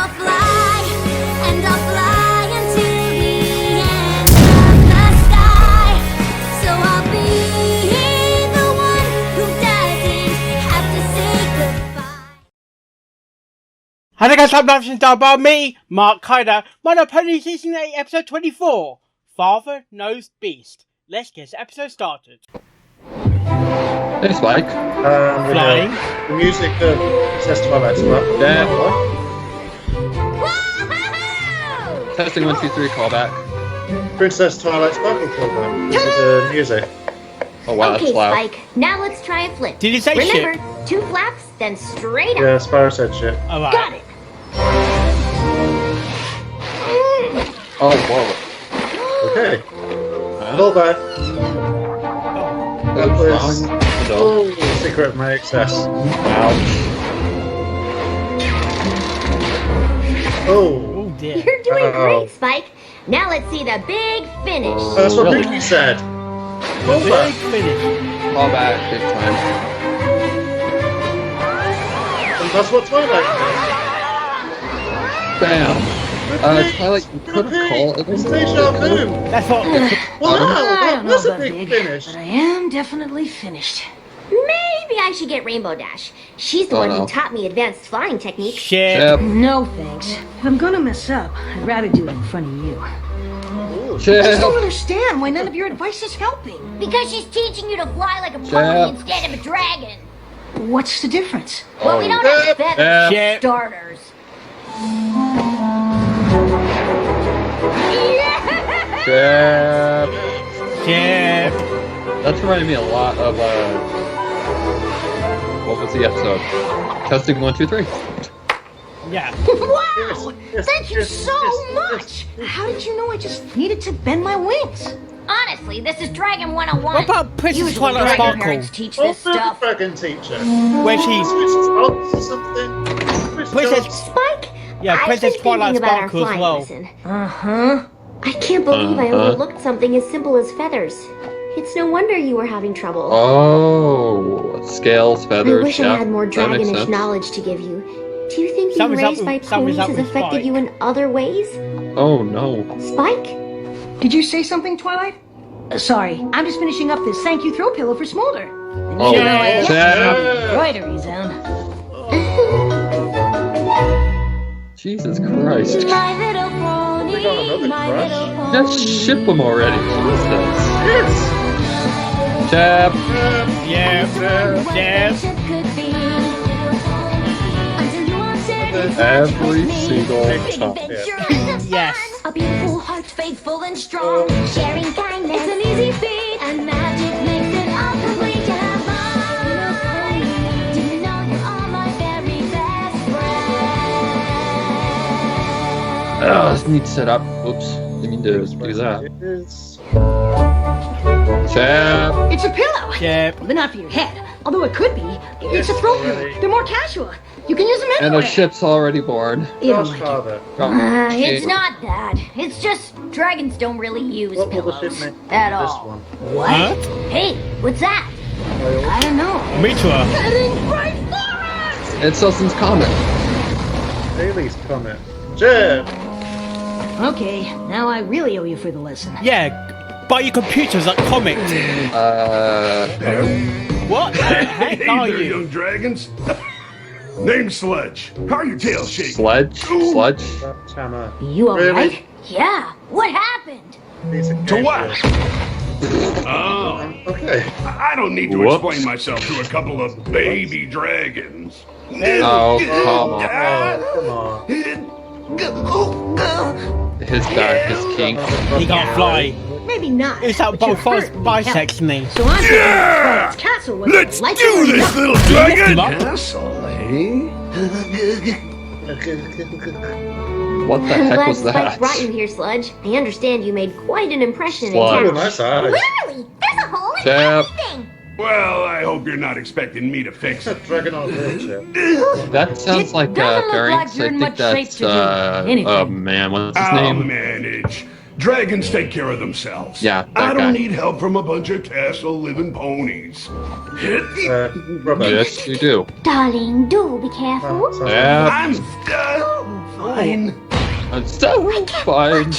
I'll fly, and I'll fly until the end of the sky. So I'll be the one who doesn't have to say goodbye. Hi there guys, I'm Nothing about me, Mark Kyder, My Little Pony Season 8, Episode 24, Father Knows Beast. Let's get this episode started. Hey Spike. Flying. The music of Princess Twilight's up. Yeah. Woohoo! Testing 1, 2, 3 callback. Princess Twilight's Sparkle callback. This is the music. Oh wow, Okay, that's loud. Spike, now let's try a flip. Did you say Remember, shit? 2 flaps, then straight up. Yeah, Sparrow said shit. Alright. Got it. Oh whoa. Okay. Callback. That was wrong. Oh, secret of my excess. Ouch. Oh. Oh dear. You're doing great, Spike. Now let's see the big finish. That's what Really? Pinkie said. Big Callback. finish. Callback, big time. And that's what Twilight did. Bam. Twilight, you could have called it. It's deja vu. That's what. Wow, I that don't know was a about big big, finish. but I am definitely finished. Maybe I should get Rainbow Dash. She's the Oh, one no. who taught me advanced flying techniques. Shit. Chip. No thanks. If I'm gonna mess up, I'd rather do it in front of you. Ooh. I just don't Chip. understand why none of your advice is helping. Because she's teaching you to fly like a pony Jab. instead of a dragon. What's the difference? Well, we don't have feathers. Jab. Shit. Starters. Chip. Shit. That's reminding me a lot of what was the episode? Testing 1, 2, 3. Yeah. Wow! Yes, Thank you yes, so yes, much! How did you know I just needed to bend my wings? Honestly, this is Dragon 101. What about Princess Usually Twilight dragon Sparkle? nerds teach Oh, this stuff. dragon teacher. Where she's. Princess Twilight or something? Princess. Spike, Yeah, I've Princess been Twilight thinking about our Sparkle as flying well. lesson. Uh-huh. I can't believe I overlooked something as simple as feathers. It's no wonder you were having trouble. Oh, scales, I feathers. wish yeah, I had more that makes dragonish sense. knowledge to give you. Do you think being Something's up raised with- by something's ponies up has with affected Spike. you in other ways? Oh no. Spike? Did you say something, Twilight? Sorry, I'm just finishing up this thank you throw pillow for Smolder. Oh, Yeah. Chip. Embroidery zone. Jesus Christ. My little pony, We got another my crush. little pony. Just ship them already. Jesus. Yes. Chip. Yeah. What Yeah. friendship could be. Until you are shared Every with me. single Big time. adventure and Yes. fun. A beautiful heart, faithful and strong. Sharing kindness, it's an easy feat. And magic makes it all complete. You have mine. Do you know you are my very best friend? Oh, this needs set up. Oops. Didn't mean to do that. It is. Chip. It's a pillow! Shit. But not for your head. Although it could be. It's a throw pillow. They're more casual. You can use them And anywhere. a ship's already born. You don't Josh like it. Father. Oh, It's not that. It's just dragons don't really use What will the pillows ship make? at This all. one. What? Huh? Hey, what's that? I don't know. Me too. Heading right for us! It's Sussan's comet. Haley's comet. Jeb. Okay, now I really owe you for the lesson. Yeah. Buy your computers like comics. What the heck Hey are there, you? young dragons. Name's Sledge. How are your tails shaking? Sledge? Sludge? Chama. You Really? alright? Yeah, what happened? These are To game what? shows. Oh, Okay. I don't need to Whoops. explain myself to a couple of baby dragons. Oh, come on. Oh, come on. His back is kink. He can't fly. Maybe not. It's that but you're both us hurt and bisects me. So I'm thinking Yeah! Twilight Castle was Let's like do this, little Lift dragon! him up. Castle, eh? What the I'm heck glad was Spike that? brought you here, Sludge. I understand you made quite an impression in Sludge. Ooh, town. nice eyes. Literally, there's a hole in Jab. everything. Well, I hope you're not expecting me to fix it. Dragon on a wheelchair. That sounds like doesn't look variants. like you're I in think much shape that's to do anything. oh man, what's his I'll name? manage. Dragons take care of themselves. Yeah, that I guy. don't need help from a bunch of castle-living ponies. Robert. Yes, you do. Darling, do be careful. Oh, sorry. Yeah. I'm... fine. I'm so fine.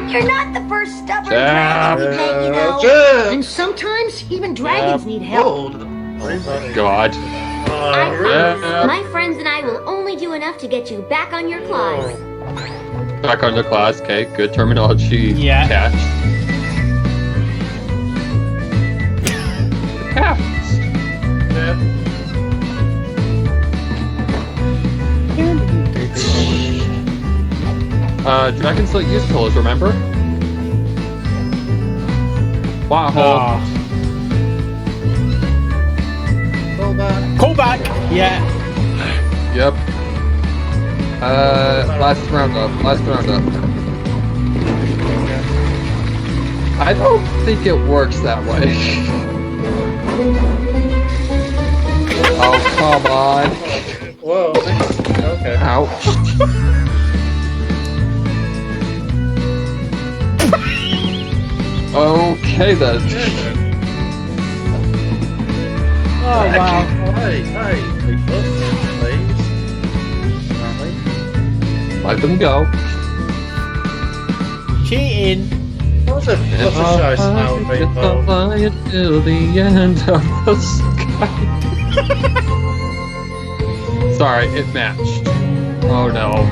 You're not the first stubborn Yeah. dragon we've met, you know. Jeff! And sometimes even dragons need help. God. I promise, my friends and I will only do enough to get you back on your claws. Back on the class, okay, good terminology. Yeah. Catch. Cats. Dragons don't use pillows, remember? Wow. Oh. Call back. Yeah. Yep. Last round up. I don't think it works that way. Oh, come on. Whoa. Okay. Ouch. Okay then. Oh wow. Hey, please. Let them go. Cheating. That was a Fluttershy smile, Get the people. light till the end of the sky. Sorry, it matched. Oh no.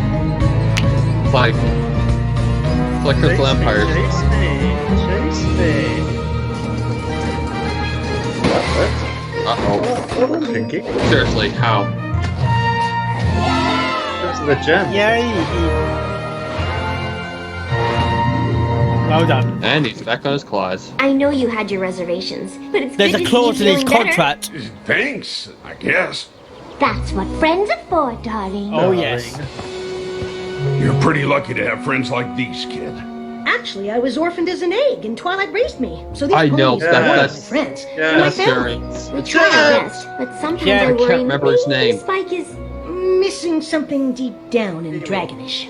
It's like Crystal Empire. Chase me. Uh-oh. Oh, Pinkie. Seriously, how? Those are the gems. Yay. Well done. And he's back on his claws. I know you had your reservations, but it's There's good a to clause see in you his feeling better. contract. Thanks, I guess. That's what friends are for, darling. Oh yes. You're pretty lucky to have friends like these, kid. Actually, I was orphaned as an egg, and Twilight raised me. So these I know, ponies are my that's- friends. Yeah. They're my That's family. Darren's. We try our best, but sometimes Yeah, I I can't worry remember his maybe name. Spike is... Missing something deep down and dragonish.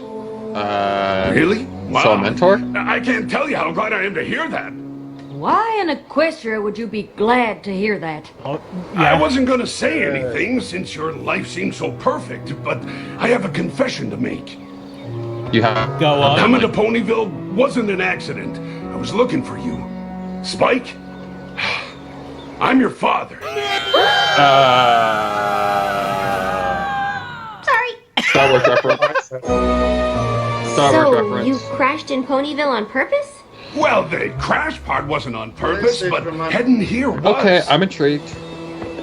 Really? So a mentor? I can't tell you how glad I am to hear that. Why in Equestria would you be glad to hear that? Oh, I yeah. wasn't going to say anything since your life seems so perfect, but I have a confession to make. You have Go on. Coming to Ponyville wasn't an accident. I was looking for you. Spike, I'm your father. Sorry. Star Wars reference. Star Wars So, reference. you crashed in Ponyville on purpose? Well, the crash part wasn't on purpose, Yes, but it reminds- heading here was. Okay, I'm intrigued.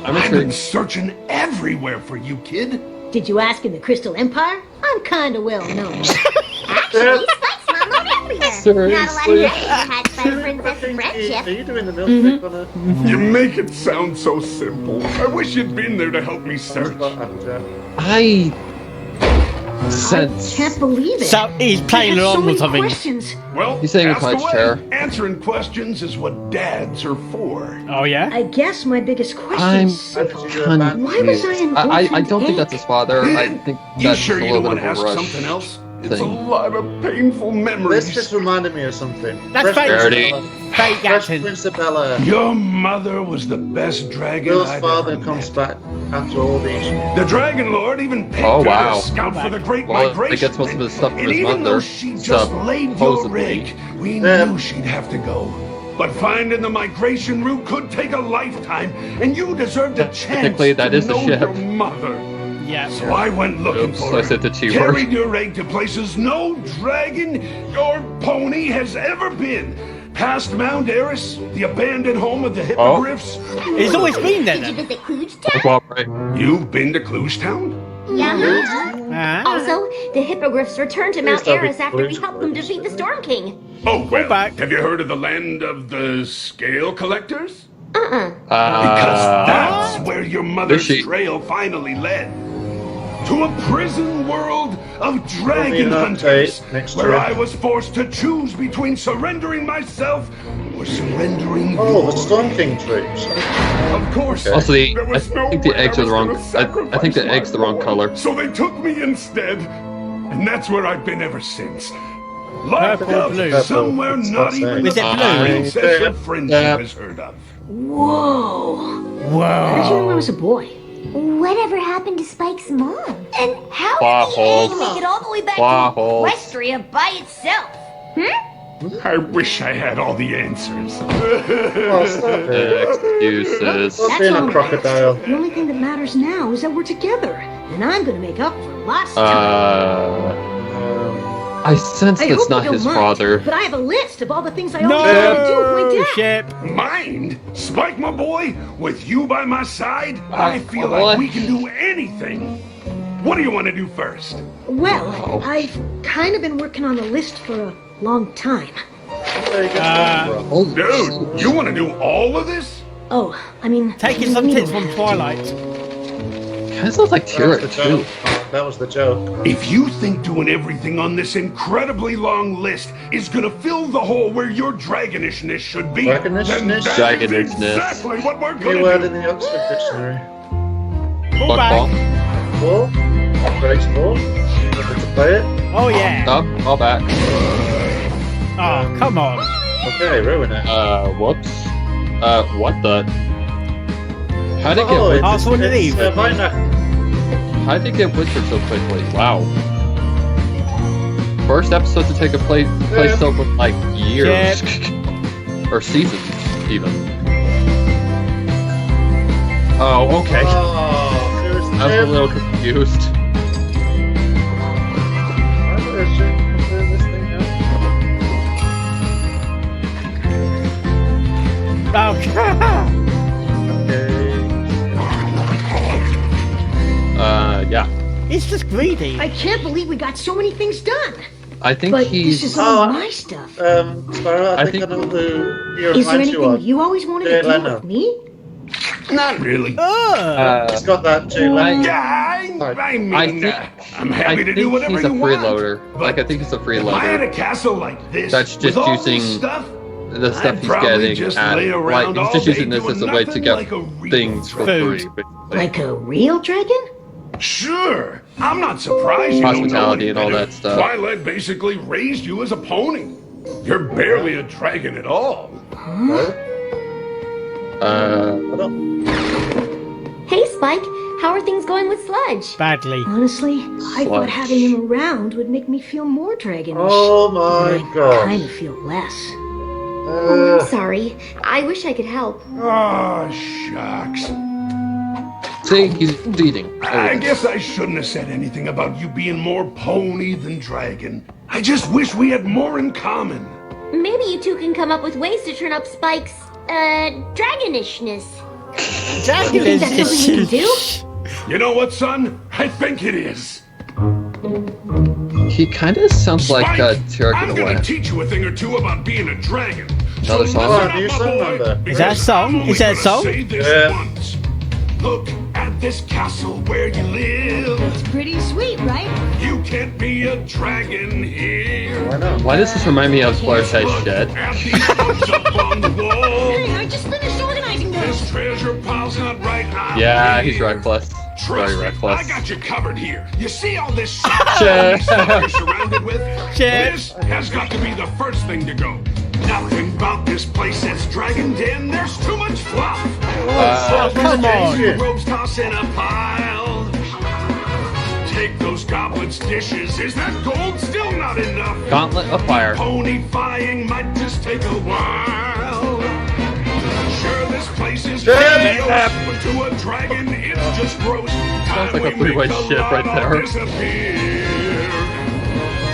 I'm I've been intrigued. searching everywhere for you, kid. Did you ask in the Crystal Empire? I'm kinda well known. Actually, Spike's mom went everywhere. Seriously? Not a lot of dragons had by Princess Pinkie, Friendship. are you doing the milk on You make it sound so simple. I wish you'd been there to help me search. I I sense. can't believe it. So he's I playing have so along many with something. questions. Well, He's saying ask it's my away. chair. Answering questions is what dads are for. Oh yeah. I guess my biggest I'm question is, why was I an I orphaned don't think that's egg? his father. I think You that's sure a you little don't bit want to of a ask rush. something else? It's a thing. lot of painful memories. This just reminded me of something. That's fake. Verity. Fake Fresh accent. Prince of Bel-Air. Your mother was the best dragon Bill's I've father ever comes met. back after all these. The Dragon Lord even picked Oh, her wow. to scout for the Great Well, Migration. I guess most of his stuff from and his even mother, though she just laid your supposedly. egg, we Yeah. knew she'd have to go. But finding the migration route could take a lifetime, and you deserved a chance Technically, that to is the know ship. your mother. Yeah. So I went looking Oops, for I her. said the T word. Carried your egg to places no dragon or pony has ever been. Past Mount Eris, the abandoned home of the hippogriffs. He's always been there Did you then. visit Klugetown? Cooperate. You've been to Klugetown? Yeah. Ah. Also, the hippogriffs returned to Mount Please don't be Eris after we Kluge. helped them defeat the Storm King. Oh, well, back. have you heard of the land of the scale collectors? Uh-uh. Because that's where your mother's Littleshy. trail finally led. To a prison world of dragon There'll be an hunters, update next where year. I was forced to choose between surrendering myself or surrendering Oh, you. the Storm King troops. Of course. Also, there I was no think the way eggs I are the was wrong. gonna I think the sacrifice egg's the my wrong boy. color. So they took me instead, and that's where I've been ever since. Locked Purple, up blue. somewhere Purple, not it's even Is the it blue? princess of friendship Yeah. has heard of. Whoa. How did you know I Whoa. was a boy? Whatever happened to Spike's mom? And how Plot did holes. he make it all the way back Plot to holes. Equestria by itself? I wish I had all the answers. Oh, stop it. Excuses. Stop That's being all a right. crocodile. The only thing that matters now is that we're together, and I'm gonna make up for lost time. I sense I that's hope not you don't his mind, father. but I have a list of all the things I always wanted to do with my No, dad. ship. Mind? Spike, my boy, with you by my side, I feel what? like we can do anything. What do you want to do first? Well, I've kind of been working on the list for a long time. There you go. Dude, you want to do all of this? Oh, I mean... Taking some tips from Twilight. Kind of sounds like That was Tira the too. joke. That was the joke. If you think doing everything on this incredibly long list is gonna fill the hole where your dragonishness should be, then Dragonishness? that's Dragonishness. exactly what we're New gonna word do. in the Oxford Dictionary. Pull Fuck back. ball. Ball. Operation ball. Looking to play it. Oh yeah. Stop. All back. Oh, come on. Okay, ruin it. Whoops. What the? How'd it get Oh, whispered? Also in the it's even. Vina. How'd it get whispered so quickly? Wow. First episode to take place over like years. Or seasons, even. Oh, okay. Oh, there's I was a little confused. this thing now. Oh, Yeah. it's just greedy. I can't believe we got so many things done. I think But he's. this is all Oh, my stuff. Sparrow, I think I know who he Is there reminds you anything of. you always wanted Jay to do Leno. with me? Not really. He's got that Jay Leno. Yeah, I mean, I'm happy to do think whatever he's a you want. freeloader. Like, I think he's a If I had a freeloader. castle like this, That's just with all using this stuff, The stuff I'd he's probably getting just at, lay like, around he's all just day using this as a doing way to nothing get like a real things for Food. free. basically. Like a real dragon? Sure. I'm not surprised you don't know Hospitality any and all better. that stuff. Twilight basically raised you as a pony. You're barely a dragon at all. Hey, Spike, how are things going with Sludge? Badly. Honestly, I thought Sludge. having him around would make me feel more dragonish. Oh my I god. kind of feel less. Oh, I'm sorry. I wish I could help. Oh, shucks. See, he's eating. I guess I shouldn't have said anything about you being more pony than dragon. I just wish we had more in common. Maybe you two can come up with ways to turn up Spike's, dragonishness. Jack You think that's is something we can do? You know what, son? I think it is. He kind of sounds like Spike, Tira I'm gonna Away. teach you a thing or two about being a dragon. Another song? listen up, New my song boy, number. because Is that a song? I'm only Is that a gonna song? say this Yeah. once. Look at this castle where you live. It's pretty sweet, right? You can't be a dragon here. Why not? Why does this remind me of Fluttershy's Look shed? at these books up on the wall. Hey, I just finished organizing those. This treasure pile's not right. I'm Yeah, here. he's reckless. Trust Very me, reckless. I got you covered here. You see all this Shit. stuff you're surrounded with? Shit. This has got to be the first thing to go. Nothing about this place says Dragon Den. There's too much fluff. come on. Your robes toss in a pile. Take those goblets' dishes. Is that gold still not enough? Gauntlet of Fire. Ponyfying might just take a while. Sure, this place is Damn grandiose, but to a dragon, it's just gross. Sounds like a Time we three-way make the ship right lot there. all disappear.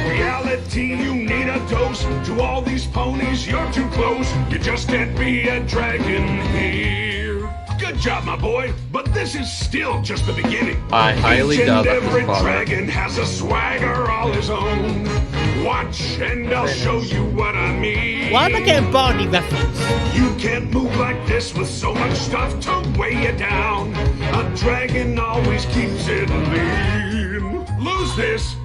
Reality, you need a dose. To all these ponies, you're too close. You just can't be a dragon here. Good job, my boy, but this is still just the beginning. I highly Each doubt and that's his every father. dragon has a swagger all his own. Watch and I'll show you what I mean. Why am I getting Barney reference? You can't move like this with so much stuff to weigh you down. A dragon always keeps it lean. Lose this.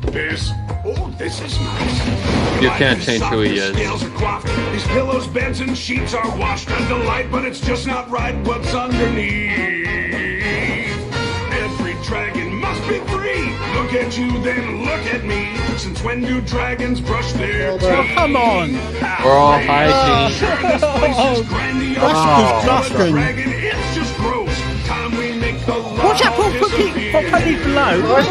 Oh, this is nice. You Life can't is change soft, who he the is. Scales are coiffed. These pillows, beds, and sheets are washed and delight, but it's just not right what's underneath. Every dragon must be free. Look at you, then look at me. Since when do dragons brush their teeth? Oh, come on. We're all hygiene. Sure, this place is grandiose. That's To a disgusting. dragon, it's just gross. Time we make the Watch out for ponies below.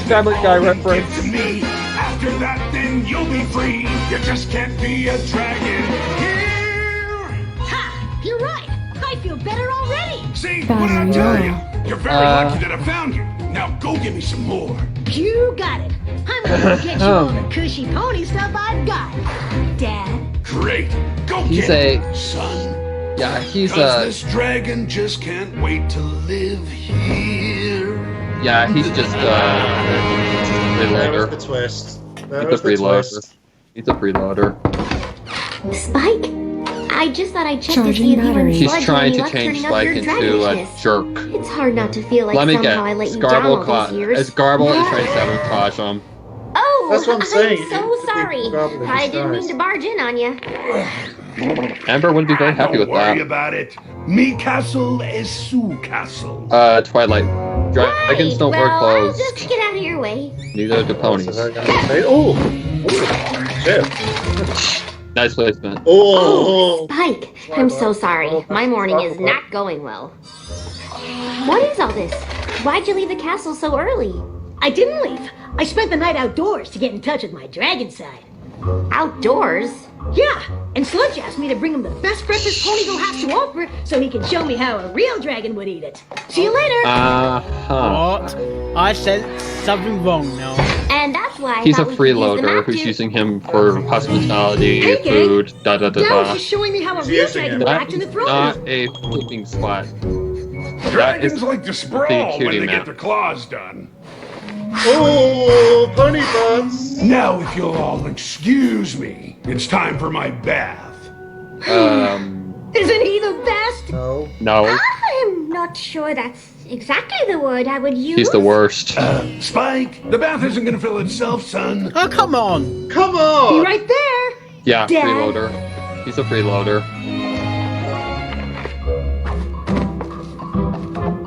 Family Guy reference. To me. After that, then you'll be free. You just can't be a dragon here. Ha! You're right. I feel better already. See what I tell you? You're very lucky that I found you. Now go get me some more. You got it. I'm gonna get you all the cushy pony stuff I've got. Dad. Great. Go He's get it, son. Yeah, he's 'Cause this dragon just can't wait to live here. Yeah, he's just There was freeloader. the twist. There He's a was the freeloader. twist. He's a freeloader. Spike? I just thought I'd check to Charging see if you and battery. He's Sludge trying had to any luck change turning up Spike your into a dragonishness. jerk. It's hard not to feel like Let me somehow I get let you down all Scarble these years. Scarble is trying to sabotage him. Oh, That's what I'm saying. so sorry. Probably I didn't mean disguised. to barge in on you. Amber wouldn't be very happy Don't with worry that. about it. Me castle is Sue castle. Twilight. Dragons don't wear I'll clothes. just get out of your way. Neither do ponies. Oh! Shit. Nice placement. Oh! Spike, I'm so sorry. My morning is not going well. What is all this? Why'd you leave the castle so early? I didn't leave. I spent the night outdoors to get in touch with my dragon side. Outdoors? Yeah, and Sludge asked me to bring him the best breakfast Ponyville has to offer so he can show me how a real dragon would eat it. See you later. What? I said something wrong now. And that's why I He's a thought we could use the freeloader map who's to- using him for hospitality, Hey, gang. food, da da da That was da. just showing me how a He's real using dragon it. would That act in the is throne. not a flipping spot. Dragons is like to the sprawl cutie when they map. get their claws done. Oh! Pony buns! Now, if you'll all excuse me, it's time for my bath. Isn't he the best? No. No, I'm not sure that's exactly the word I would use. he's the worst. Spike, the bath isn't gonna fill itself, son. Oh, come on. Come Be on! right there. Yeah, Dad. freeloader. He's a freeloader.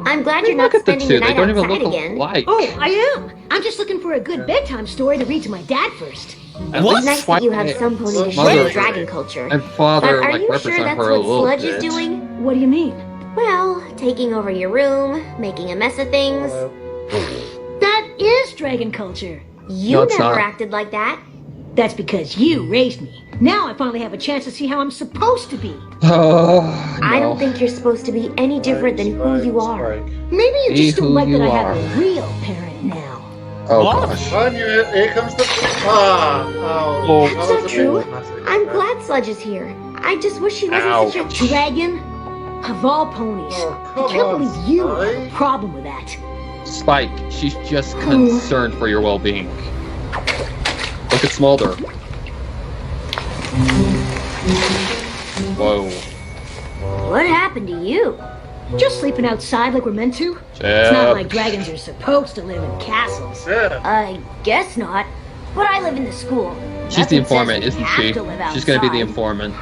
I'm glad you're Look not at the spending two. the They night don't even outside look again. alike. Oh, I am. I'm just looking for a good bedtime story to read to my dad first. At What? least Nice that you have Twilight some pony to show Mother your dragon culture. and But father are like you sure represent that's her a what little Sludge bit. is doing? What do you mean? Well, taking over your room, making a mess of things. That is dragon culture. You No, it's never not. acted like that. That's because you raised me. Now I finally have a chance to see how I'm supposed to be. Oh, I no. don't think you're supposed to be any different than who you are. Maybe you Be just don't who like that you I have are. a real parent now. Oh What? gosh. On you, here comes the. Oh. Oh. That That's was not a true. bit dramatic. I'm glad Sludge is here. I just wish he wasn't such a Dragon? Of all ponies. Oh, I come can't on, believe you have a Spike. problem with that. Spike, she's just concerned for your well-being. Look at Smolder. Whoa. What happened to you? Just sleeping outside like we're meant to. It's not like dragons are supposed to live in castles. Yeah. I guess not. But I live in the school. She's the Nothing says informant, we isn't have she? to live She's gonna be the outside. informant.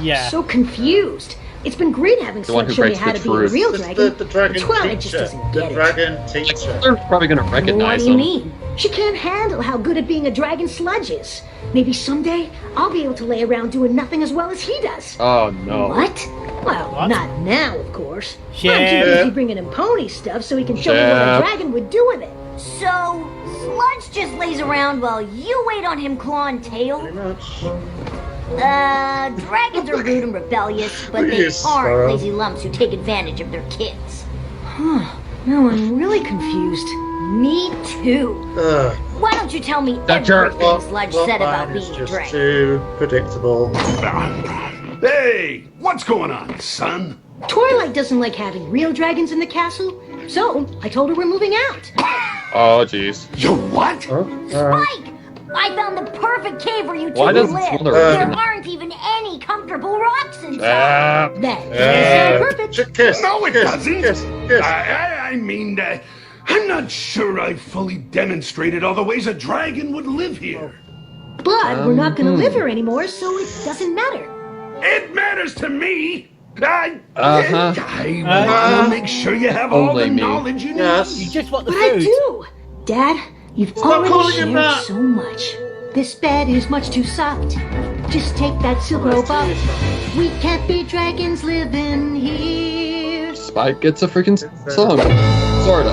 Yeah. So confused. It's been great having The one Sludge who show me breaks how the to be a truth. real It's dragon. the dragon Twilight just teacher. doesn't The get it. dragon Like, teacher. they're probably gonna What recognize do you him. mean? She can't handle how good at being a dragon Sludge is. Maybe someday I'll be able to lay around doing nothing as well as he does. Oh no. What? Well, What? not now, of course. I'm too Yeah. busy bringing him pony stuff so he can show me what Yeah. a dragon would do with it. So, Sludge just lays around while you wait on him clawing tail? Pretty much. Dragons are rude and rebellious, but they Please, aren't Sparrow. lazy lumps who take advantage of their kids. Now I'm really confused. Me too. Ugh. Why don't you tell me That jerk. everything Sludge said about Bloodline is being a just dragon? too predictable. Hey, what's going on, son? Twilight doesn't like having real dragons in the castle, so I told her we're moving out. Oh jeez. You what? Spike! I found the perfect cave where you two Why will doesn't live. Smolder There recognize- aren't even any comfortable rocks inside. That doesn't sound perfect. Kiss. No, it kiss, doesn't. Kiss. Kiss. I mean, I'm not sure I've fully demonstrated all the ways a dragon would live here. But we're not going to live here anymore, so it doesn't matter. It matters to me. I Uh-huh. want to make sure you have all Only the me. knowledge you Yes. You just want the But I food. do. Dad, you've calling already him shared that. so much. This bed is much too soft. Just take that silk rope off. We can't be dragons living here. Spike gets a freaking song. Sorta.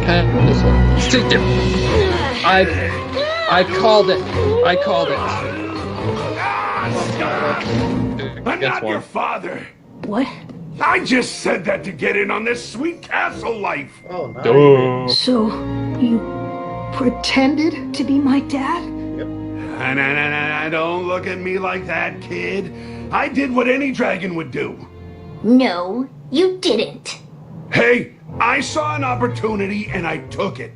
Kind of. Stick it. I called it. I called it. I'm not your father. What? I just said that to get in on this sweet castle life. Oh, no. Duh. So, you pretended to be my dad? Nah, don't look at me like that, kid. I did what any dragon would do. No, you didn't. Hey, I saw an opportunity and I took it.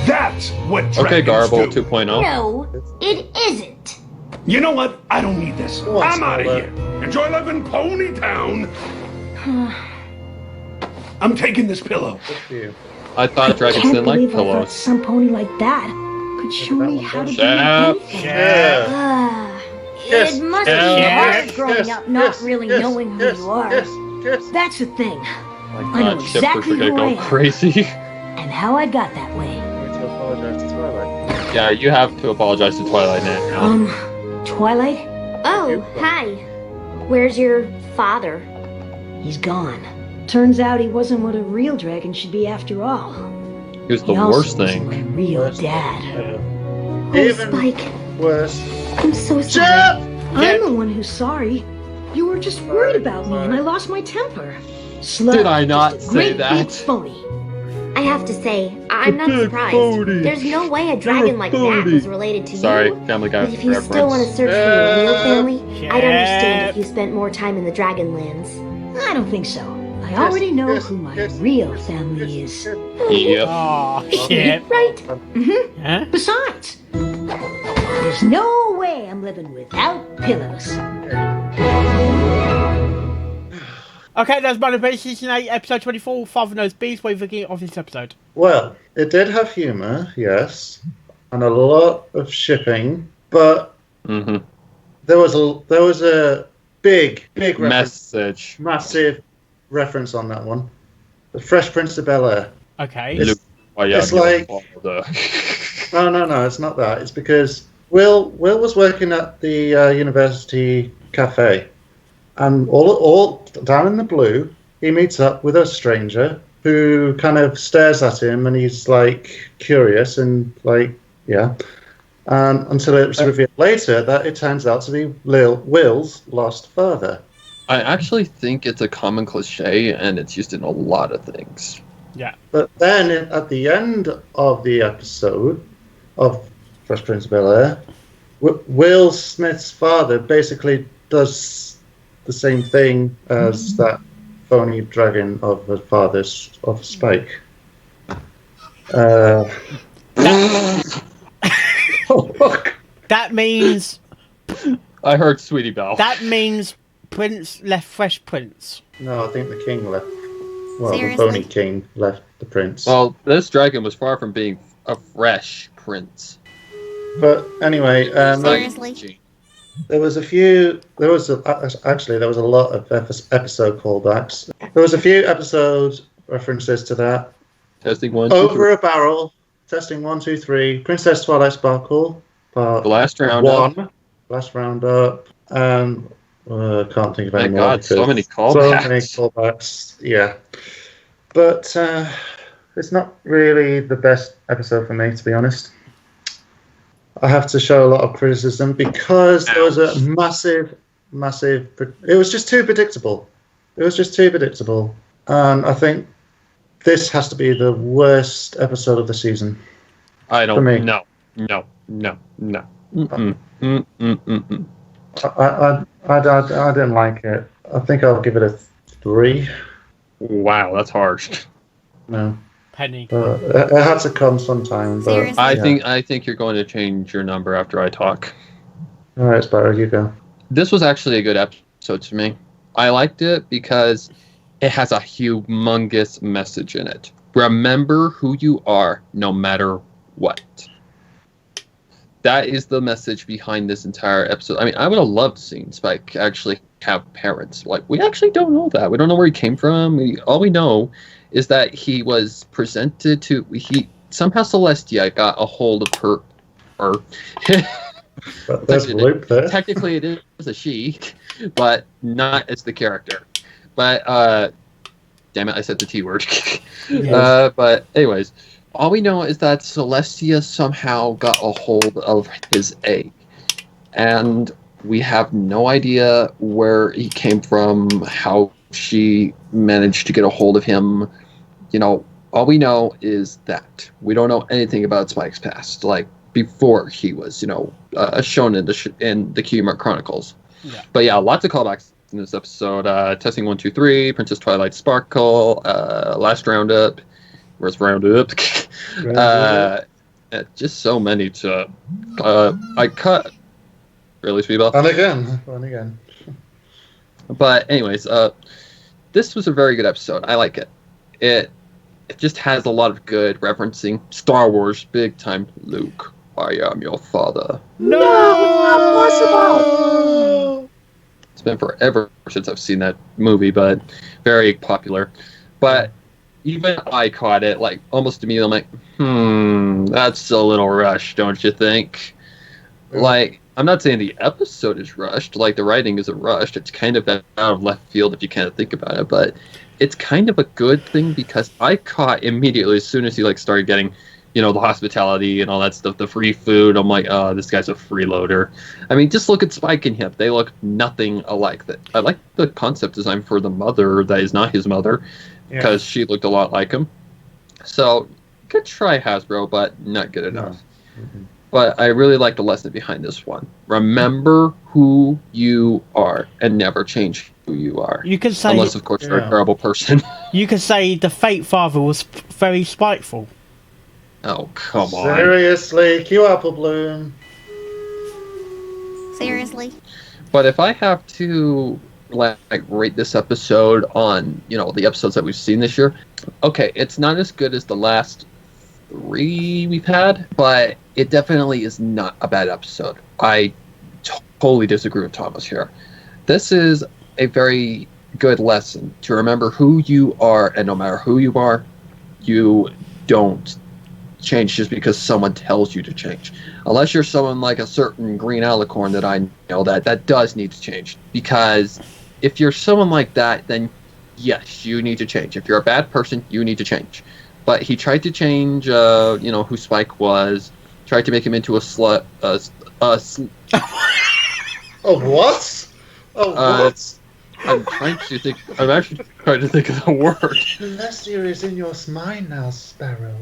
That's what dragons Okay, Garble do. 2.0. No, it isn't. You know what? I don't need this. Go on, I'm out of Sparrow. here. Enjoy living Pony Town. I'm taking this pillow. Good for you. I thought dragons Can't didn't like believe I thought pillows. some pony like that could show that me one how to does. do Shut up. anything. Yeah. Ah, Yes, it must yes, be yes, hard growing up not really knowing who you are. Yes. That's the thing. My I know God, Shippers exactly are gonna who I go am. crazy. And how I got that way. I need to apologize to Twilight. Yeah, you have to apologize to Twilight now. Twilight? Oh, hi. Where's your father? He's gone. Turns out he wasn't what a real dragon should be after all. It was the He also worst wasn't thing. my real Worst dad. ever. Oh, Even Spike, worse. I'm so sorry. Jeff! I'm the one who's sorry. You were just worried about me and I lost my temper. Slug, Did I not just a say great that? Big phony. I have to say, I'm not big surprised. phony. There's no way a dragon like that phony. was related to Sorry, you. Family Guy But if you still want to reference. search for your real family, I'd understand if Shep. you spent more time in the Dragonlands. I don't think so. I already know who my real family is. Yep. Oh, shit. Right? Huh? Besides, there's no way I'm living without pillows. Okay, that's My Little Midi Season 8, Episode 24, Father Knows Beast. What are you thinking of this episode? Well, it did have humour, yes, and a lot of shipping, but Mm-hmm. there was a big reference, Message. massive reference on that one. The Fresh Prince of Bel-Air. Okay. It's- Oh, yeah, it's like- No, it's not that. It's because Will was working at the university cafe, and all down in the blue, he meets up with a stranger who kind of stares at him, and he's like curious and like, yeah. Until it's revealed later that it turns out to be Will's lost father. I actually think it's a common cliche, and it's used in a lot of things. Yeah. But then at the end of the episode of Fresh Prince of Bel-Air, Will Smith's father basically does the same thing as that phony dragon of the father's of Spike. Oh, fuck. That means I heard Sweetie Belle. Prince left Fresh Prince. No, I think the king left. Well, Seriously? the phony king left the prince. Well, this dragon was far from being a fresh prince. But anyway, Seriously? there was actually a lot of episode callbacks. There was a few episodes references to that. Testing 1, 2, Over 3. a barrel, testing 1, 2, 3. Princess Twilight Sparkle, part The last round. 1, last roundup. Can't think of any Thank more. God, so because many So many callbacks. callbacks, yeah. But it's not really the best episode for me, to be honest. I have to show a lot of criticism because there was a massive. It was just too predictable. And I think this has to be the worst episode of the season. I For me. don't. No. Mm-mm. Mm-mm. I didn't like it. I think I'll give it a 3. Wow, that's harsh. No, Penny. it had to come sometime. But, Seriously? I think you're going to change your number after I talk. All right, Sparrow, you go. This was actually a good episode to me. I liked it because it has a humongous message in it. Remember who you are, no matter what. That is the message behind this entire episode. I mean, I would have loved seeing Spike actually have parents. Like, we actually don't know that. We don't know where he came from. All we know is that he was presented to... Somehow Celestia got a hold of her... But there's a loop there. Technically, it is a she, but not as the character. But Damn it, I said the T word. Yes. But anyways, all we know is that Celestia somehow got a hold of his egg. And we have no idea where he came from, how she managed to get a hold of him. You know, all we know is that. We don't know anything about Spike's past, like before he was, shown in the Kiyomart Chronicles. Yeah. But yeah, lots of callbacks in this episode. Testing 1, 2, 3, Princess Twilight Sparkle, Last Roundup. Where's Roundup? Just so many to. I cut. Really, Speedball? On again. But anyways, this was a very good episode. I like it. It just has a lot of good referencing Star Wars, big time. Luke, I am your father. No, not possible. It's been forever since I've seen that movie, but very popular. But even I caught it like almost immediately. I'm like, that's a little rushed, don't you think? Like, I'm not saying the episode is rushed, like the writing isn't rushed. It's kind of out of left field if you kind of think about it, but it's kind of a good thing because I caught immediately as soon as he like started getting, the hospitality and all that stuff, the free food. I'm like, oh, this guy's a freeloader. I mean, just look at Spike and Hip. They look nothing alike. That I like the concept design for the mother that is not his mother because she looked a lot like him. So, good try, Hasbro, but not good enough. No. Mm-hmm. But I really like the lesson behind this one. Remember who you are and never change who you are. You could say, unless, of course, you're a terrible person. You could say the Fate Father was very spiteful. Oh, come on. Seriously, Q Apple Bloom. Seriously? But if I have to rate this episode on, the episodes that we've seen this year, okay, it's not as good as the last 3 we've had, but it definitely is not a bad episode. I totally disagree with Thomas here. This is a very good lesson to remember who you are, and no matter who you are, you don't change just because someone tells you to change. Unless you're someone like a certain green alicorn that I know that does need to change. Because if you're someone like that, then yes, you need to change. If you're a bad person, you need to change. But he tried to change, who Spike was. Tried to make him into a slut. Oh, what? Oh, what? I'm actually trying to think of the word. Celestia is in your mind now, Sparrow.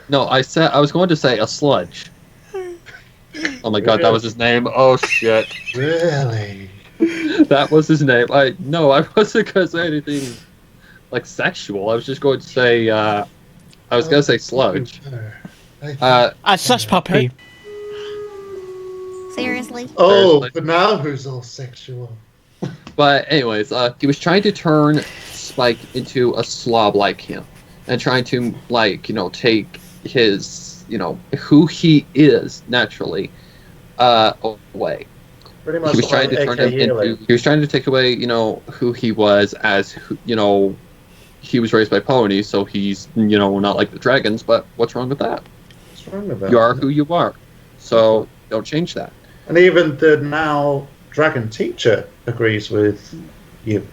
No, I was going to say a sludge. Oh my god, that was his name. Oh shit. Really? That was his name. I wasn't going to say anything like sexual. I was just going to say, I was going to say sludge. A slush puppy. Seriously? Oh, but now who's all sexual? But anyways, he was trying to turn Spike into a slob like him. And trying to, take his, who he is naturally, away. Pretty much He was trying to turn him into. He was trying to take away, who he was as, he was raised by ponies, so he's, not like the dragons. But what's wrong with that? What's wrong with that? You are who you are, so don't change that. And even the now dragon teacher agrees with you.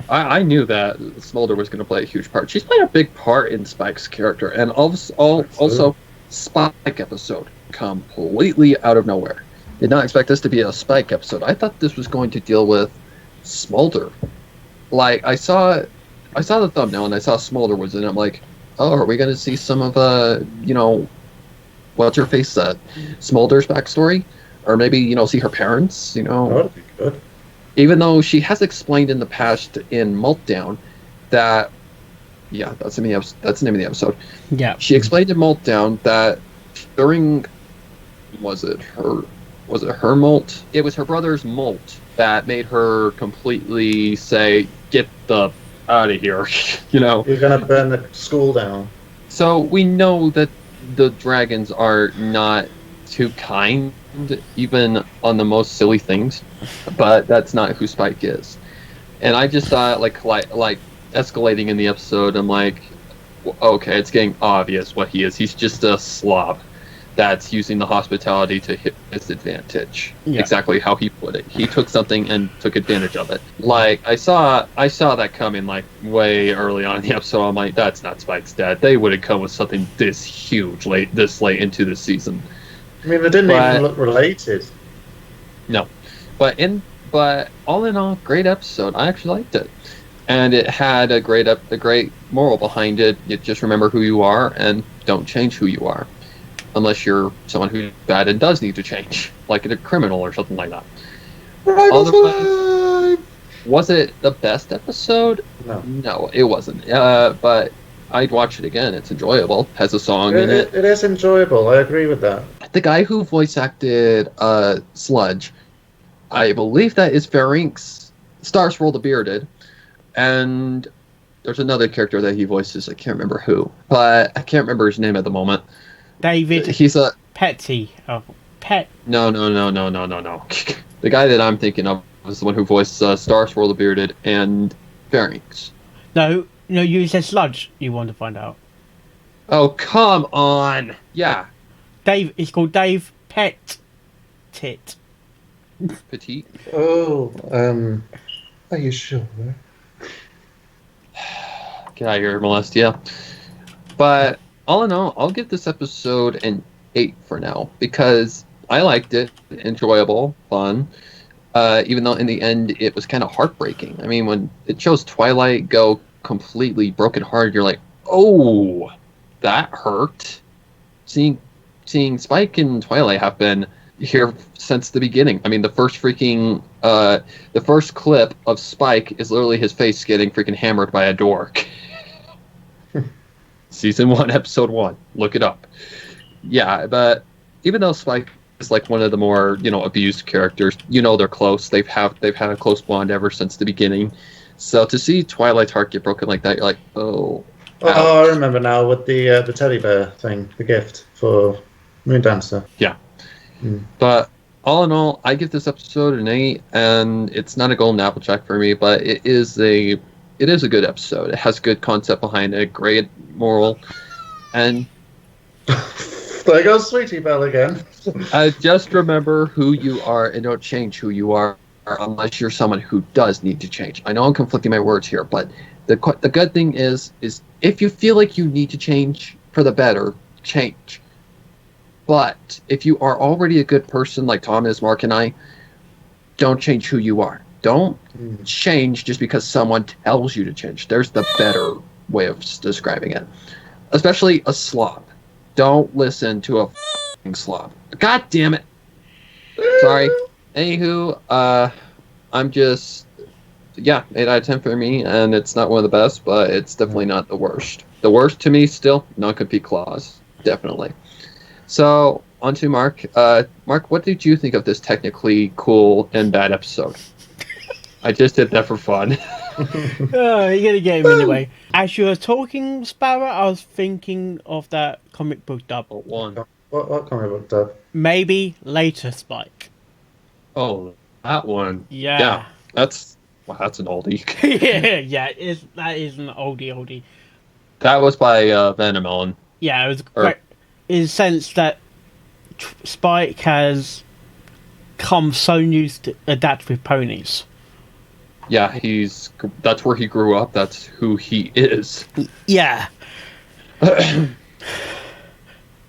I knew that Smolder was going to play a huge part. She's played a big part in Spike's character, and also Spike episode completely out of nowhere. Did not expect this to be a Spike episode. I thought this was going to deal with Smolder. Like I saw the thumbnail and I saw Smolder was in it. I'm like, oh, are we going to see some of what's her face Smolder's backstory, or maybe see her parents? That would be good. Even though she has explained in the past in Meltdown that, that's the name of the episode. Yeah. She explained in Meltdown that during, was it her molt? It was her brother's molt that made her completely say, "Get the out of here," You're gonna burn the school down. So we know that the dragons are not too kind, even on the most silly things, but that's not who Spike is. And I just saw it like escalating in the episode. I'm like, okay, it's getting obvious what he is. He's just a slob. that's using the hospitality to his advantage. Yeah. Exactly how he put it. He took something and took advantage of it. Like, I saw that coming, like, way early on in the episode. I'm like, that's not Spike's dad. They wouldn't come with something this huge this late into the season. I mean, they didn't even look related. No. But all in all, great episode. I actually liked it. And it had a great moral behind it. You just remember who you are and don't change who you are. Unless you're someone who's bad and does need to change. Like a criminal or something like that. Otherwise, was it the best episode? No. No, it wasn't. But I'd watch it again. It's enjoyable. Has a song in it. It is enjoyable. I agree with that. The guy who voice acted Sludge, I believe that is Farinx, Star Swirl the Bearded. And there's another character that he voices. I can't remember who, but I can't remember his name at the moment. David. He's a Petty. Oh, Pet. No. The guy that I'm thinking of is the one who voiced Star Swirl the Bearded and Farinx. No, you said Sludge. You want to find out? Oh, come on! Yeah. Dave. It's called Dave Pettit. Petite. Oh, are you sure? Get out of here, Molestia. But all in all, I'll give this episode an 8 for now because I liked it, enjoyable, fun. Even though in the end it was kind of heartbreaking. I mean, when it shows Twilight go completely brokenhearted, you're like, oh, that hurt. Seeing Spike and Twilight have been here since the beginning. I mean, the first clip of Spike is literally his face getting freaking hammered by a door. Season 1, episode 1. Look it up. Yeah, but even though Spike is like one of the more, abused characters, they're close. They've had a close bond ever since the beginning. So to see Twilight's heart get broken like that, you're like, oh. Oh, I remember now with the teddy bear thing, the gift for Moondancer. Yeah. But all in all, I give this episode an 8, and it's not a golden apple jack for me, but it is a good episode. It has good concept behind it, great moral, and there goes Sweetie Belle again. Just remember who you are and don't change who you are unless you're someone who does need to change. I know I'm conflicting my words here, but the good thing is if you feel like you need to change for the better, change. But if you are already a good person like Thomas, Mark, and I, don't change who you are. Don't change just because someone tells you to change. There's the better way of describing it. Especially a slob. Don't listen to a f***ing slob. God damn it. Sorry. Anywho, I'm just... Yeah, 8 out of 10 for me, and it's not one of the best, but it's definitely not the worst. The worst to me still, non-compete clause. Definitely. So, on to Mark. Mark, what did you think of this technically cool and bad episode? I just did that for fun. Oh, you're gonna get him anyway. As you were talking, Sparrow, I was thinking of that comic book dub. One. What comic book dub? Maybe later, Spike. Oh, that one. Yeah. Yeah, that's an oldie. yeah, that is an oldie. That was by Venom Ellen. Yeah, it was great. In the sense that Spike has come so used to adapt with ponies. Yeah, that's where he grew up. That's who he is. Yeah. I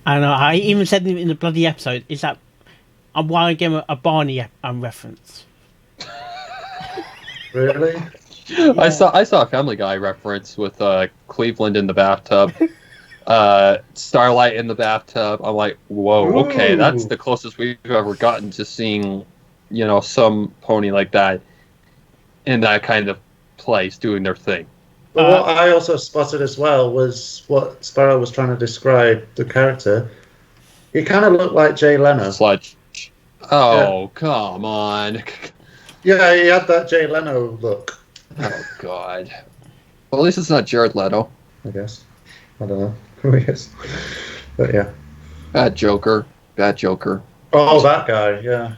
know. I even said in the bloody episode, is that I want to give him a Barney reference. Really? Yeah. I saw a Family Guy reference with Cleveland in the bathtub, Starlight in the bathtub. I'm like, whoa, okay, that's the closest we've ever gotten to seeing, some pony like that in that kind of place doing their thing. But what I also spotted as well was what Sparrow was trying to describe the character. He kind of looked like Jay Leno. Sludge. Oh, yeah. Come on. Yeah, he had that Jay Leno look. Oh, God. Well, at least it's not Jared Leto. I guess. I don't know who he is. But yeah. Bad Joker. Oh, that guy, yeah.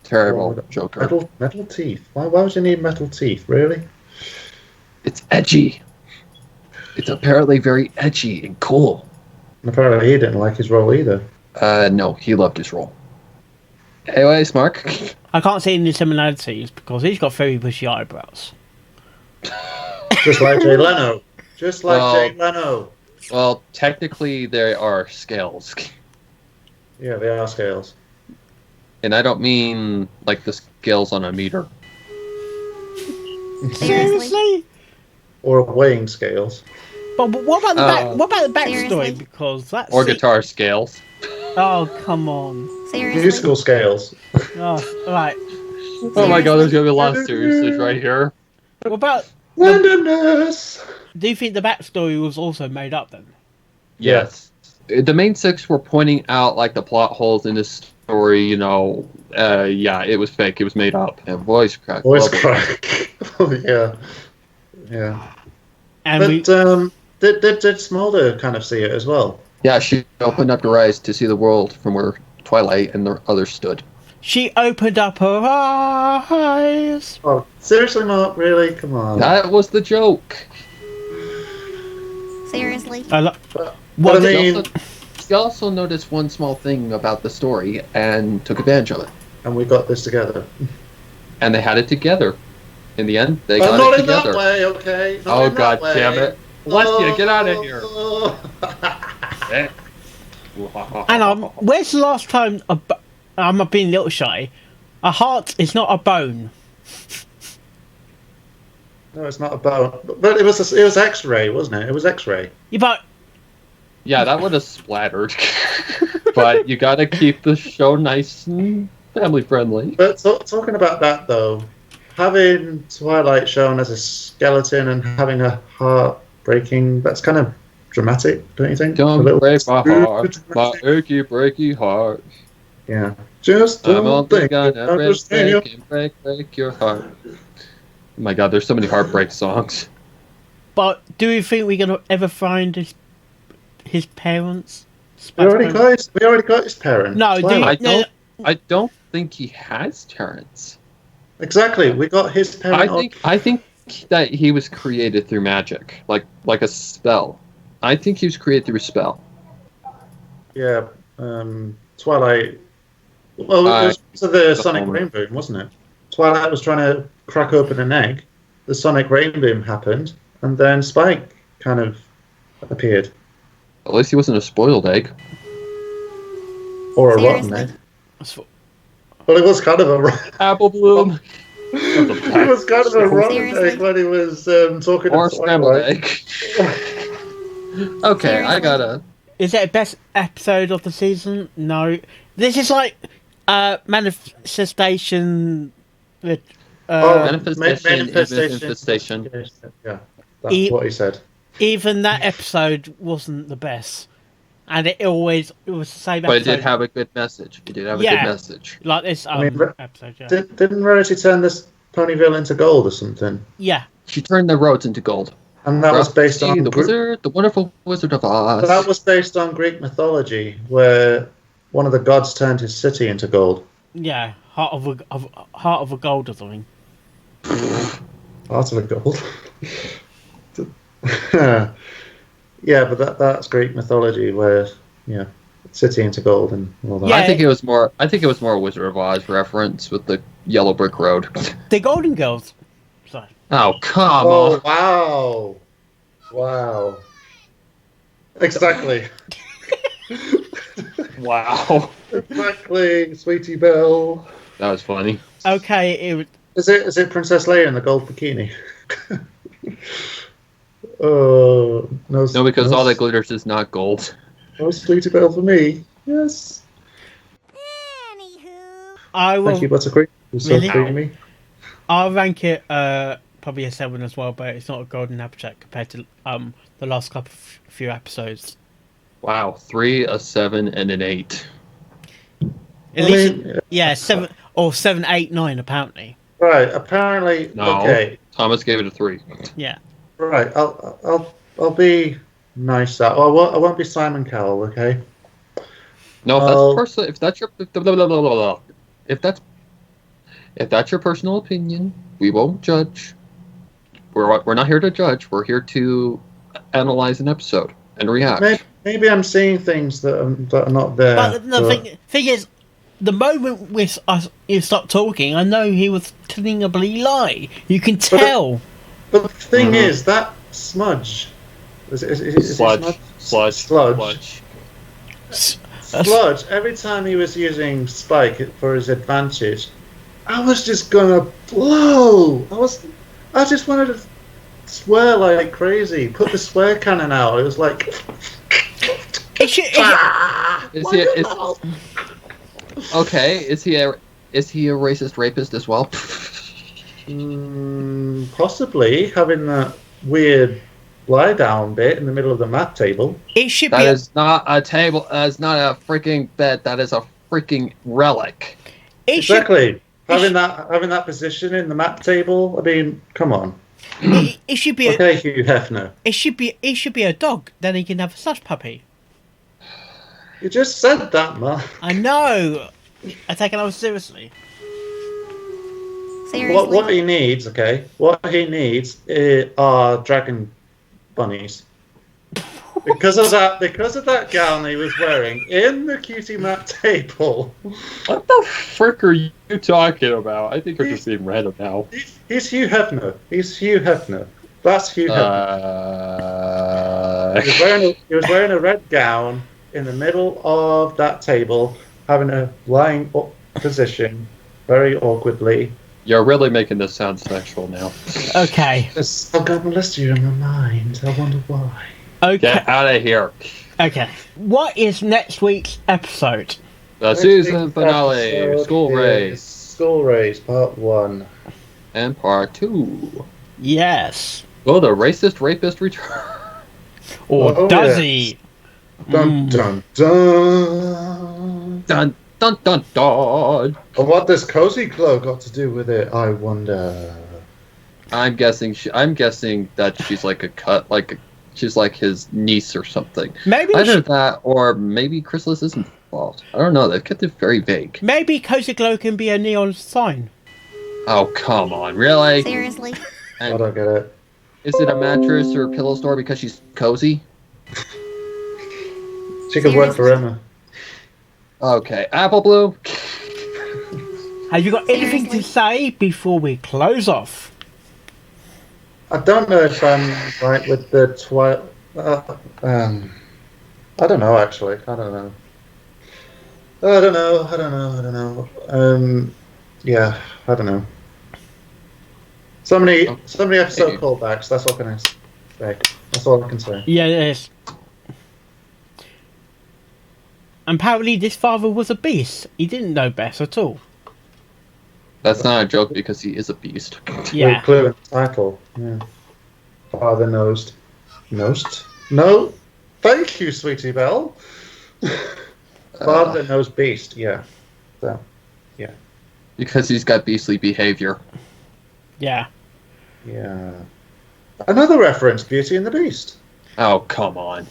Terrible Joker. Metal teeth. Why would you need metal teeth, really? It's edgy. It's apparently very edgy and cool. And apparently he didn't like his role either. No, he loved his role. Anyways, Mark. I can't see any similarities because he's got very bushy eyebrows. Just like Jay Leno. Just like Well- Jay Leno. Well, technically, there are scales. Yeah, they are scales. And I don't mean like the scales on a meter. Seriously? Or weighing scales. But what about the what about the backstory? Seriously? Because that's Or guitar scales. Oh, come on. Seriously? Musical scales. Oh, right. Oh my god, there's gonna be a lot of seriousness right here. What about? Randomness. Do you think the backstory was also made up then? Yes. The main six were pointing out like the plot holes in this story, yeah, it was fake, it was made up. And voice crack. Voice blah, blah. crack. Oh, yeah. Yeah. And But did Smolder kind of see it as well? Yeah, she opened up her eyes to see the world from where Twilight and the others stood. she opened up her eyes. Oh, seriously, Mark? Really? Come on. That was the joke. Seriously? What? But I mean, She also noticed one small thing about the story and took advantage of it. and we got this together. And they had it together. In the end, they But got not it in together. that way, okay? Not Oh in that god way. damn it. Alessia, get out of here. Hang on, where's the last time I'm not being a little shy? A heart is not a bone. No, it's not a bone. But it was X-ray, wasn't it? It was X-ray. Yeah, but Yeah, that would have splattered. But you gotta keep the show nice and family friendly. But talking about that though, having Twilight shown as a skeleton and having a heart breaking, that's kind of dramatic, don't you think? A Don't little break my too heart, my dramatic. achy breaky heart. Yeah. Just I'm don't only think gonna you understand. break your heart. Oh my god, there's so many heartbreak songs. but do you think we're gonna ever find his parents? We already got his parents. No, do you, Twilight. no, I don't think he has parents. Exactly. We got his parents. I think that he was created through magic, like a spell. I think he was created through a spell. Yeah. Twilight. Well, it was to the Sonic moment. Rain Boom, wasn't it? Twilight was trying to crack open an egg. The Sonic Rain Boom happened, and then Spike kind of appeared, At least he wasn't a spoiled egg. or a rotten Seriously? egg. But it was kind of a. Apple bloom. It was kind of a rotten Seriously? egg when he was talking Or to scrambled Twilight. egg. Okay, I Seriously? gotta. is it the best episode of the season? No. This is like manifestation. Manifestation. Yeah, that's what he said. Even that episode wasn't the best, and it was the same episode. But it did have a good message. It did have a Yeah. good message. like this mean, episode. Yeah. Didn't Rarity turn this Ponyville into gold or something? Yeah. She turned the roads into gold. And that was based on the wizard, the wonderful Wizard of Oz. That was based on Greek mythology, where one of the gods turned his city into gold. Yeah, heart of a gold or something. Part of a gold. Yeah, but that's Greek mythology, where city into gold and all that. Yeah. I think it was more a Wizard of Oz reference with the yellow brick road. The Golden Girls. So Oh come Oh on! wow! Exactly. Wow, Exactly, Sweetie Belle. that was funny. okay, Is it Princess Leia in the gold bikini? Oh no! No, because all that glitters is not gold. No Sweetie Belle for me. Yes. Anywho. I will. Thank you, Buttercream. You're so Really? creamy. I'll rank it probably a 7 as well, but it's not a golden applejack compared to the last few episodes. Wow, 3, a 7, and an 8. At least, yeah, 7 or 7, 8, 9 apparently. Right. Apparently. No, Okay. Thomas gave it a 3. Yeah. Right. I'll be nice. I won't be Simon Cowell. Okay. No, Oh. if that's your blah, blah, blah, blah, blah. If that's your personal opinion, we won't judge. We're not here to judge. We're here to analyze an episode. and react. Maybe I'm seeing things that are not there. But the thing is, the moment you stop talking, I know he was telling a bloody lie. You can tell. But the thing is, that smudge... Is Sludge. Sludge, every time he was using Spike for his advantage, I was just gonna blow! I just wanted to swear like crazy. Put the swear cannon out. It was like... Is he a racist rapist as well? Possibly, having that weird lie down bit in the middle of the map table. It should That is not a table. That is not a freaking bed. That is a freaking relic. Exactly. Having that position in the map table. I mean, come on. It should be okay, Hugh Hefner. It should be a dog. Then he can have a slush puppy. You just said that, man. I know. I take it seriously. Seriously? What he needs, okay? What he needs are dragon bunnies. Because of that gown he was wearing in the cutie map table. What the frick are you talking about? I think you're just being random now. He's Hugh Hefner. He's Hugh Hefner. That's Hugh Hefner. He was wearing a red gown in the middle of that table, having a lying position, very awkwardly. You're really making this sound sexual now. Okay. I've got molestia in my mind. I wonder why. Okay. Get out of here. Okay. What is next week's episode? The season finale, School Race. School Race, Part 1. And Part 2. Yes. Will the racist rapist return? Or does he? Dun dun dun. Dun dun dun dun. And what does Cozy Glow got to do with it, I wonder? I'm guessing that she's like she's like his niece or something. Maybe either that or maybe Chrysalis is involved. I don't know. They've kept it very vague. Maybe Cozy Glow can be a neon sign. Oh come on, really? Seriously? I don't get it. Is it a mattress or pillow store because she's cozy? She could work for Emma. Okay, Apple Blue. Have you got anything to say before we close off? I don't know if I'm right with the I don't know, actually. I don't know. Yeah, I don't know. So many episode callbacks. That's what I can say. That's all I can say. Yeah, it is. Apparently this father was a beast. He didn't know best at all. That's not a joke because he is a beast. Yeah. Clue in the title. Yeah. Father nosed. Nosed? No. Thank you, Sweetie Belle. Father knows beast. Yeah. So. Yeah. Because he's got beastly behavior. Yeah. Yeah. Another reference, Beauty and the Beast. Oh, come on.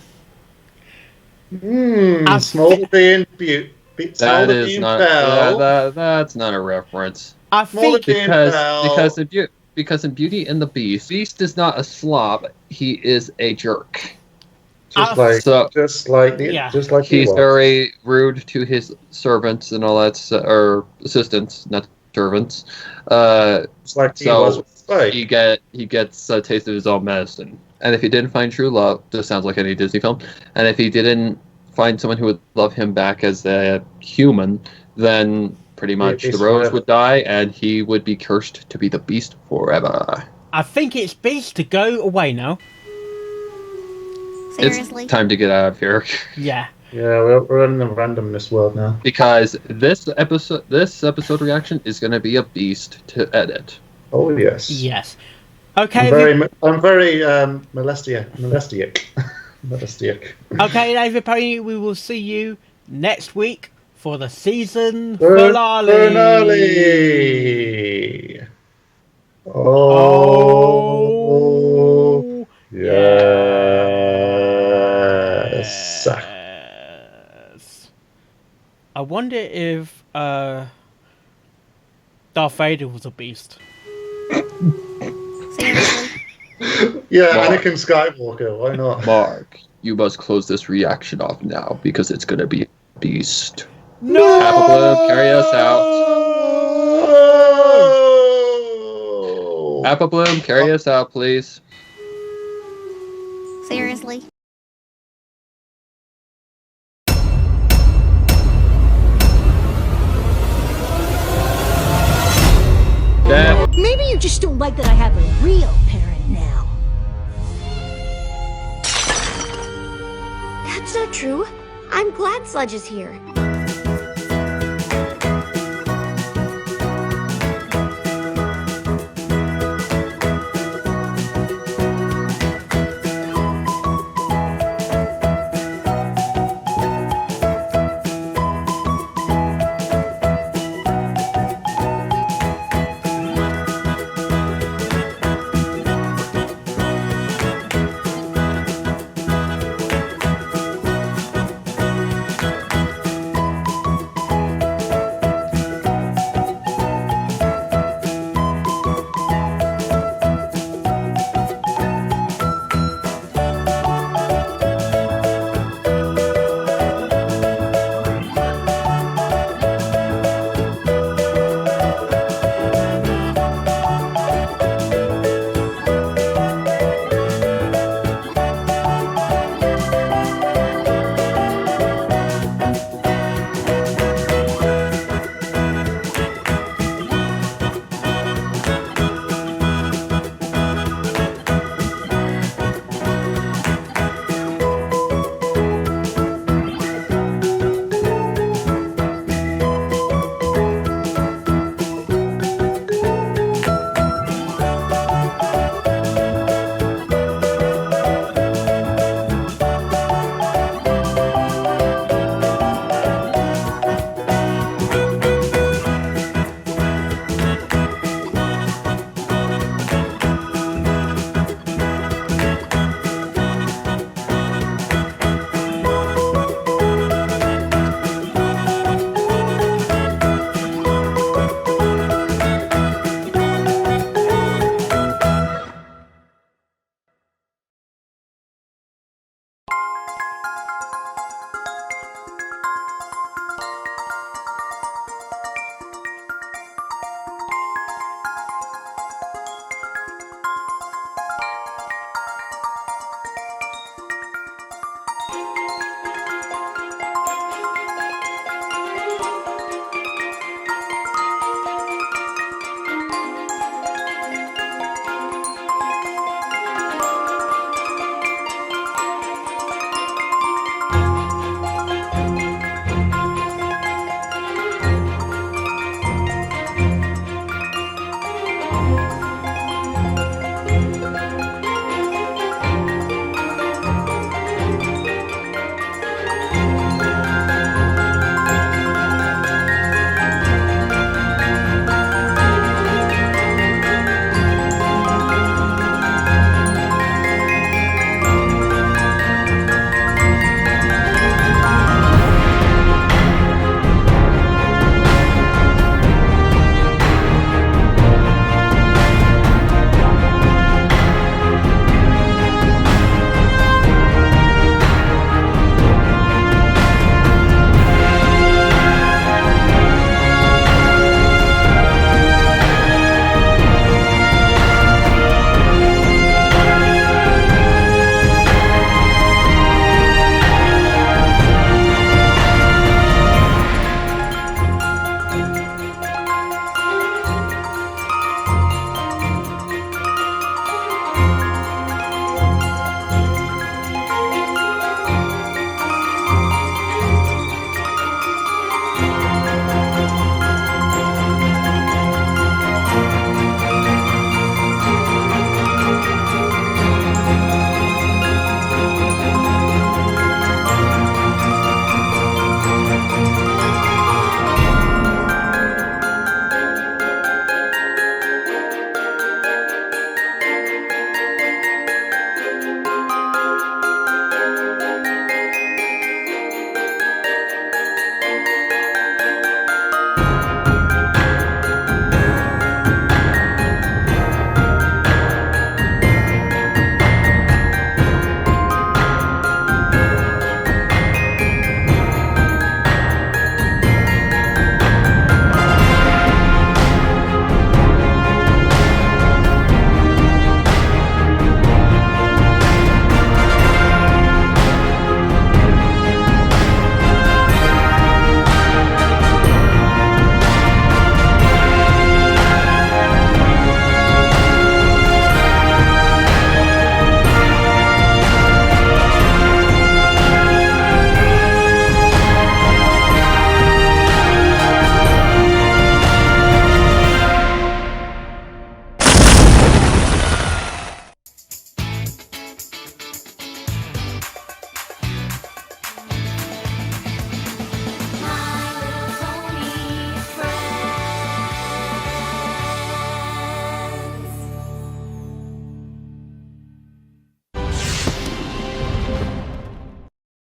Small being Beauty. That is not. Yeah, that's not a reference. I think because in Beauty and the Beast, Beast is not a slob. He is a jerk. Just like he's very rude to his servants and all that, or assistants, not servants. It's like he was with Spike. He gets a taste of his own medicine. And if he didn't find true love, this sounds like any Disney film. And if he didn't find someone who would love him back as a human, then pretty much the rose would die, and he would be cursed to be the Beast forever. I think it's Beast to go away now. Seriously? It's time to get out of here. Yeah. Yeah, we're in the randomness world now. Because this episode reaction is going to be a beast to edit. Oh yes. Yes. Okay. I'm very molestiac. Okay, everybody, we will see you next week for the season finale. Oh, yes. I wonder if Darth Vader was a beast. Seriously? Yeah, Mark. Anakin Skywalker, why not? Mark. you must close this reaction off now because it's gonna be a beast. No! Apple Bloom, carry us out. Apple Bloom, carry us out, please. Seriously? Dad. Maybe you just don't like that I have a real parent now. That's not true. I'm glad Sludge is here.